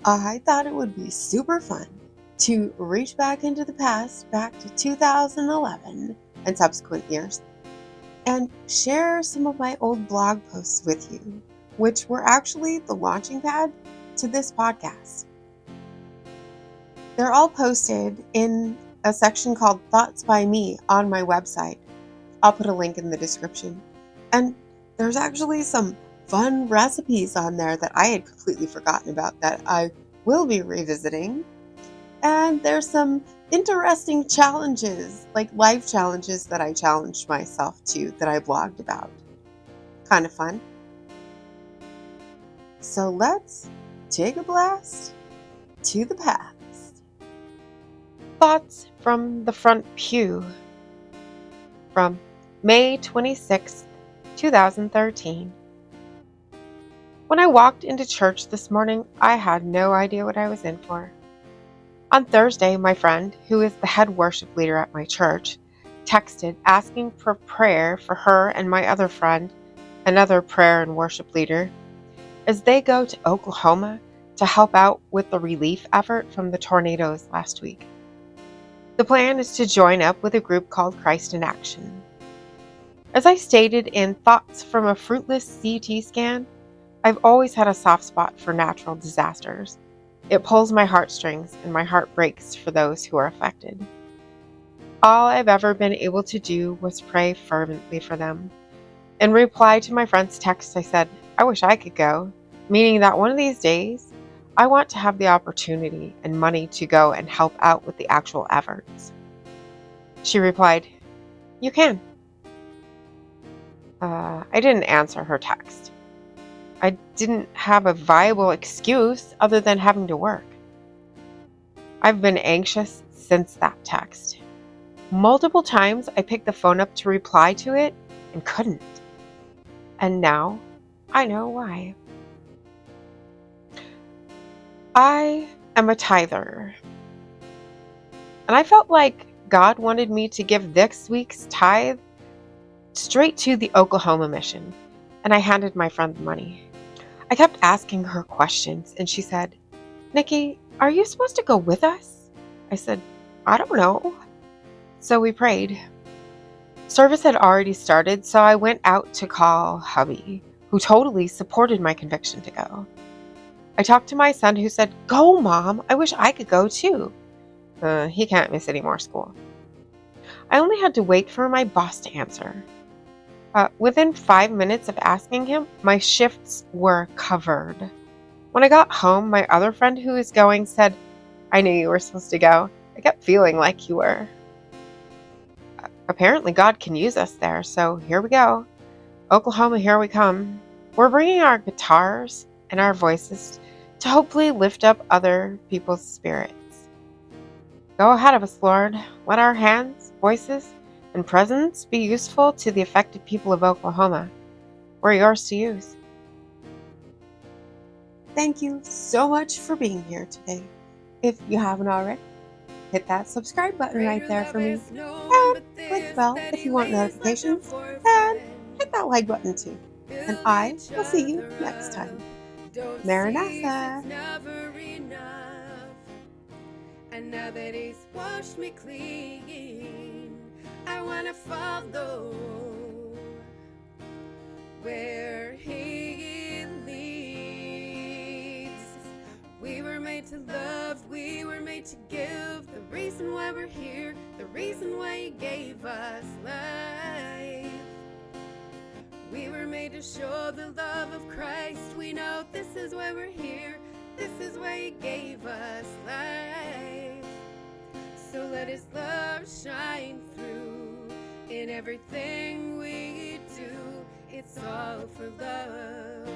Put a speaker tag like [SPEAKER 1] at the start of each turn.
[SPEAKER 1] I thought it would be super fun to reach back into the past, back to 2011 and subsequent years, and share some of my old blog posts with you, which were actually the launching pad to this podcast. They're all posted in a section called Thoughts by Me on my website. I'll put a link in the description. And there's actually some fun recipes on there that I had completely forgotten about that I will be revisiting. And there's some interesting challenges, like life challenges that I challenged myself to that I blogged about. Kind of fun. So let's take a blast to the past. Thoughts from the front pew from May 26th, 2013. When I walked into church this morning, I had no idea what I was in for. On Thursday, my friend, who is the head worship leader at my church, texted asking for prayer for her and my other friend, another prayer and worship leader, as they go to Oklahoma to help out with the relief effort from the tornadoes last week. The plan is to join up with a group called Christ in Action. As I stated in Thoughts from a Fruitless CT Scan, I've always had a soft spot for natural disasters. It pulls my heartstrings and my heart breaks for those who are affected. All I've ever been able to do was pray fervently for them. In reply to my friend's text, I said, I wish I could go, meaning that one of these days, I want to have the opportunity and money to go and help out with the actual efforts. She replied, You can. I didn't answer her text. I didn't have a viable excuse other than having to work. I've been anxious since that text. Multiple times I picked the phone up to reply to it and couldn't. And now I know why. I am a tither. And I felt like God wanted me to give this week's tithe straight to the Oklahoma mission. And I handed my friend the money. I kept asking her questions and she said, Nikki, are you supposed to go with us? I said, I don't know. So we prayed. Service had already started, so I went out to call hubby, who totally supported my conviction to go. I talked to my son who said, Go, Mom, I wish I could go too. He can't miss any more school. I only had to wait for my boss to answer. Within 5 minutes of asking him, my shifts were covered. When I got home, my other friend who was going said, I knew you were supposed to go. I kept feeling like you were. Apparently God can use us there, so here we go. Oklahoma, here we come. We're bringing our guitars and our voices to hopefully lift up other people's spirits. Go ahead of us, Lord. Let our hands, voices, and presence be useful to the affected people of Oklahoma. We're yours to use. Thank you so much for being here today. If you haven't already, hit that subscribe button right there for me. And click the bell if you want notifications. And hit that like button too. And I will see you next time. Maranatha.
[SPEAKER 2] And now that he's washed me clean, I wanna follow where he leads. We were made to love, we were made to give. The reason why we're here, the reason why he gave us life. We were made to show the love of Christ. We know this is why we're here, this is why he gave us life. So let his love shine through in everything we do. It's all for love.